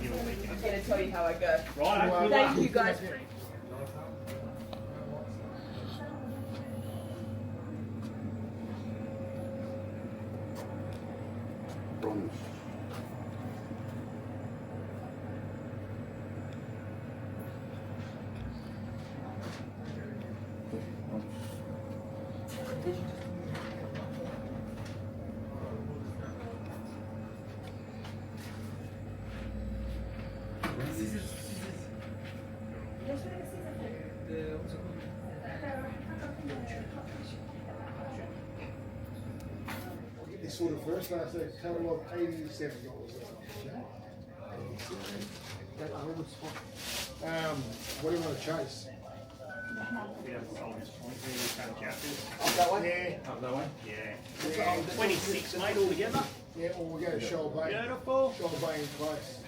I'm going to tell you how I go. Right, good Thank luck. you guys. Bronze. This sort of first last day, catalogue $87. What do you want to chase? We haven't sold this point. We've done chapters. That one? Up that way. Yeah. 26, mate, altogether. Yeah, or we'll go to Shoal Bay. Beautiful. Shoal Bay in close.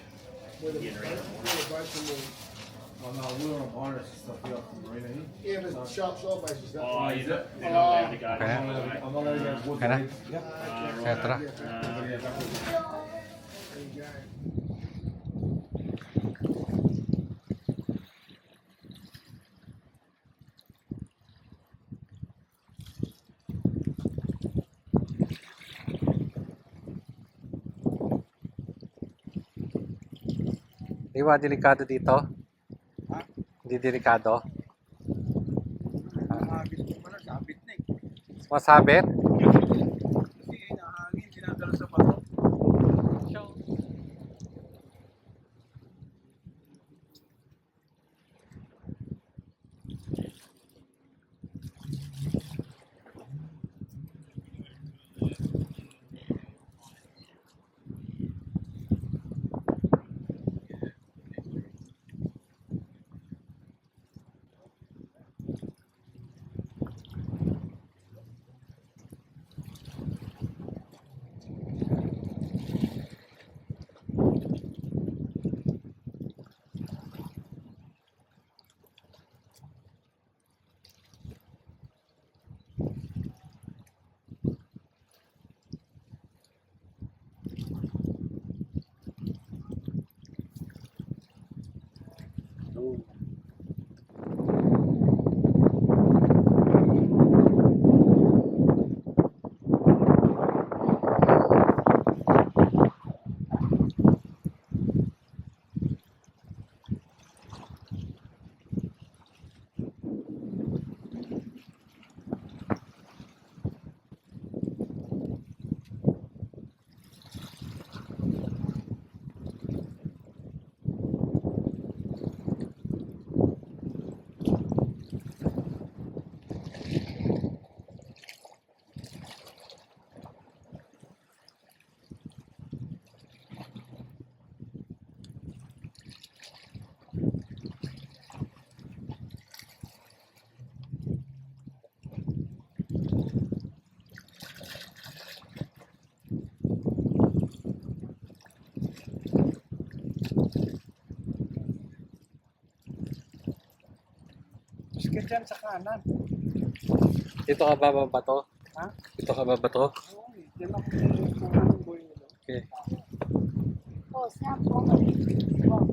Where the Yeah, right. boats and Oh no, we're on Pirates and stuff here from Marina here. yeah, but Shoal Bay's just that. Oh, is you're it? they're not allowed to go. Okay. I'm not allowed to go to Wood Can I? League. Yeah. Kaya tara. Yeah, backwards. There you go. Di ba delikado dito? Hindi delikado? Nakakabit ko pala, sabit na eh. Masabit? Kasi nahangin, dinadala sa bato. Sige dyan sa kanan. Dito ka ba bato? Ha? Dito ka ba bato? Oo, dyan ako ng boy nila. Okay. Oh, sample. Oh.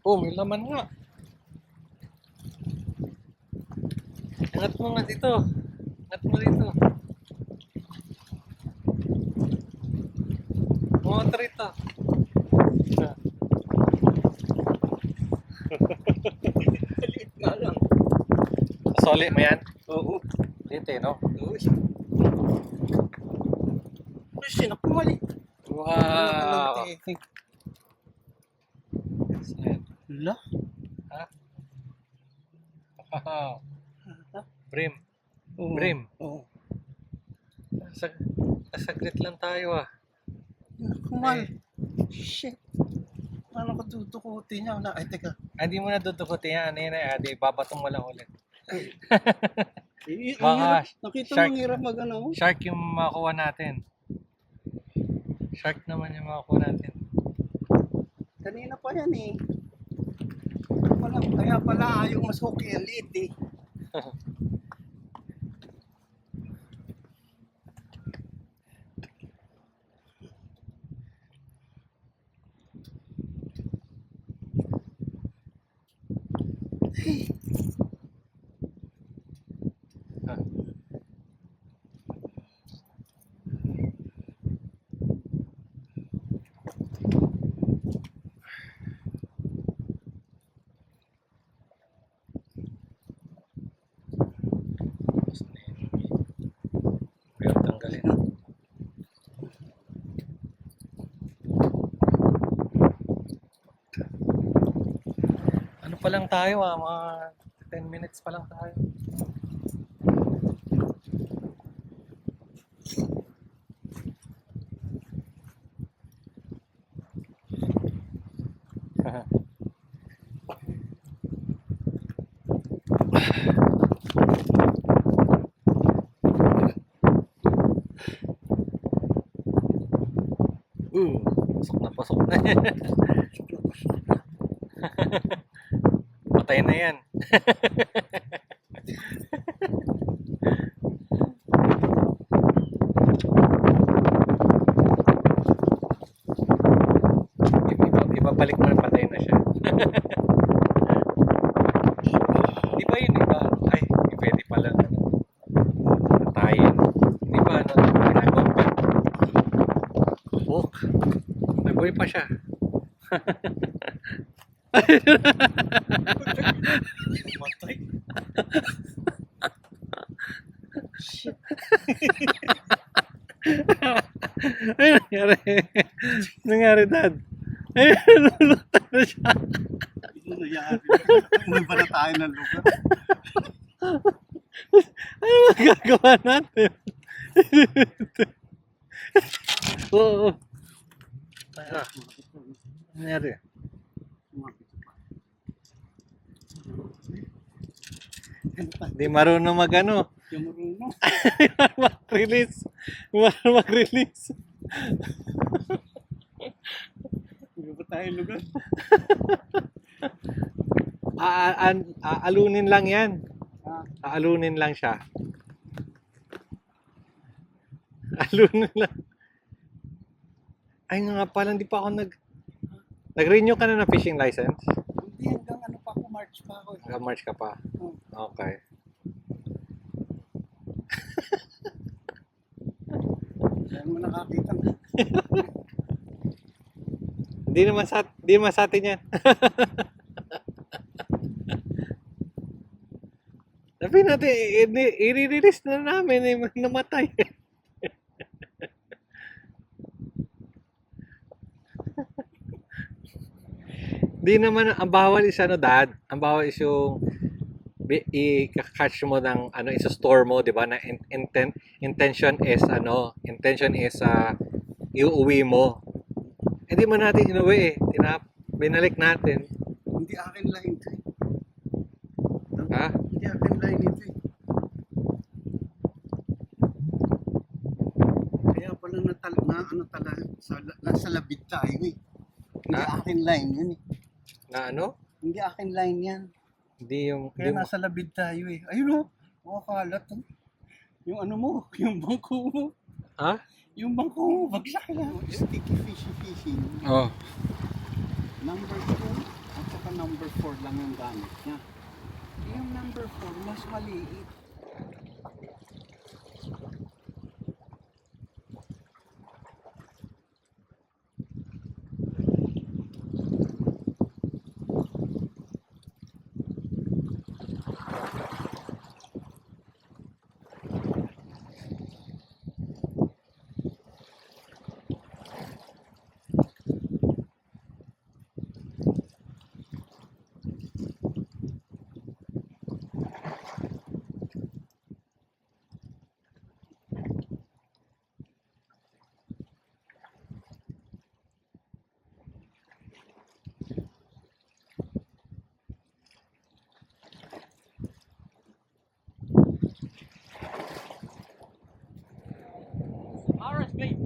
Oh, may laman nga. Angat mo nga dito. Angat mo dito. Monster ito. Liit nga lang. Solid mo yan? Oo. Liit eh, no? Uy. Uy, sino pumali? Wow! Wala. Ha? Wow! Brim. Brim. Oo. Saglit lang tayo ah. Kumal. Shit. Paano ko tutukutin niya? Ay, teka. Hindi mo na dudukutin yan. Ano yun eh. Di babatong mo lang ulit. Ang Baka hirap. Nakita mo shark. ang hirap mag-ano? Shark yung makuha natin. Shark naman yung makuha natin. Kanina pa yan eh. Kaya pala ayaw masuki ang liit eh. Pero tanggalin. Ano pa lang tayo ah, mga 10 minutes pa lang tayo. Pasok na. Patay na yan. Ibabalik mo na patay na siya. Di ba yun iba? Ay, pwede pala. Patayin. Di ba ano? Walk. Nagbuhay pa siya. Matay. Shit. Ay, nangyari. Nangyari, Dad. Ay, nalulutan na siya. Ano nangyari? Umuwi ba na tayo ng lugar? Ano magagawa natin? Oo. Ah, nangyari. Di marunong mag-ano. Yung marunong. Mag-release. Marunong mag-release. Umuwi ba tayo ng lugar? Aalunin lang yan. Ah, Aalunin lang siya. Alunin lang. Ay nga pala, hindi pa ako nag-renew ka na ng fishing license? hindi hanggang ano pa ako, March pa ako. Hanggang March ka pa? Oh. Okay. Kaya mo nakakita. Hindi naman sa atin yan. Sabi natin, i-release na namin, namatay. Di naman, ang bawal is ano, Dad? Ang bawal is yung i-catch mo ng ano, isa-store mo, di ba? Na intention is iuwi mo. Hindi mo natin inuwi eh. Binalik natin. Hindi akin line ito eh. Ha? Hindi akin line ito eh. Kaya pala nasa labid tayo eh. Hindi Ha? akin line yun eh. Na ano? Hindi akin line yan. Hindi yung... Kaya Hindi mo, nasa labid tayo eh. Ayun o. Makakalat. Yung ano mo, yung bangko mo. ha? Yung bangko mo, bagsak na. Sticky fishing. Oh. Number 2 at saka number 4 lang yung gamit niya. Yung number 4, mas maliit.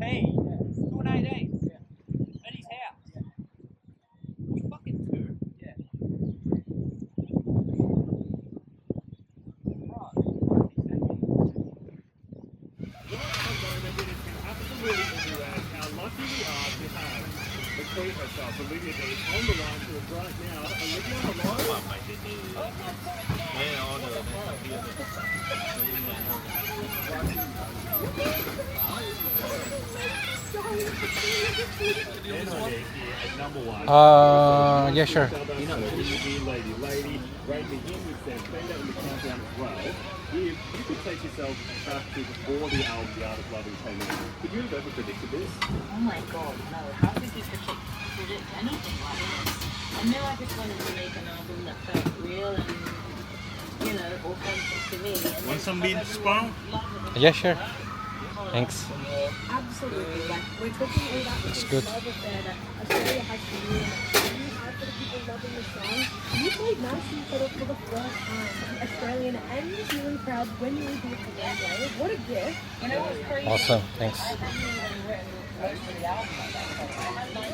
me. 218. At his house. We fucking two. Yeah. How lucky we are to have the Queen herself, Olivia D, on the line to us right now. Olivia, hello? NID here at number one. Yeah, sure. Lady, right begin with Sam Fender in the countdown as well. If you could take yourself back to before the album The Art of Loving came out, could you have ever predicted this? Oh my god, no. How could you predict anything like this? I knew I just wanted to make an album that felt real and, you know, authentic to me. And Want some beans, Spawn? Yeah, sure. Thanks. Absolutely. Like, we're talking all about That's this good. love affair that Australia has for you and you have for the people loving the song. You played Madison Fiddle for the first time. The Australian and New Zealand crowd when you reviewed for Wembley. What a gift. when it was crazy, Awesome. Thanks. I hadn't even written most of the album at that point. I had my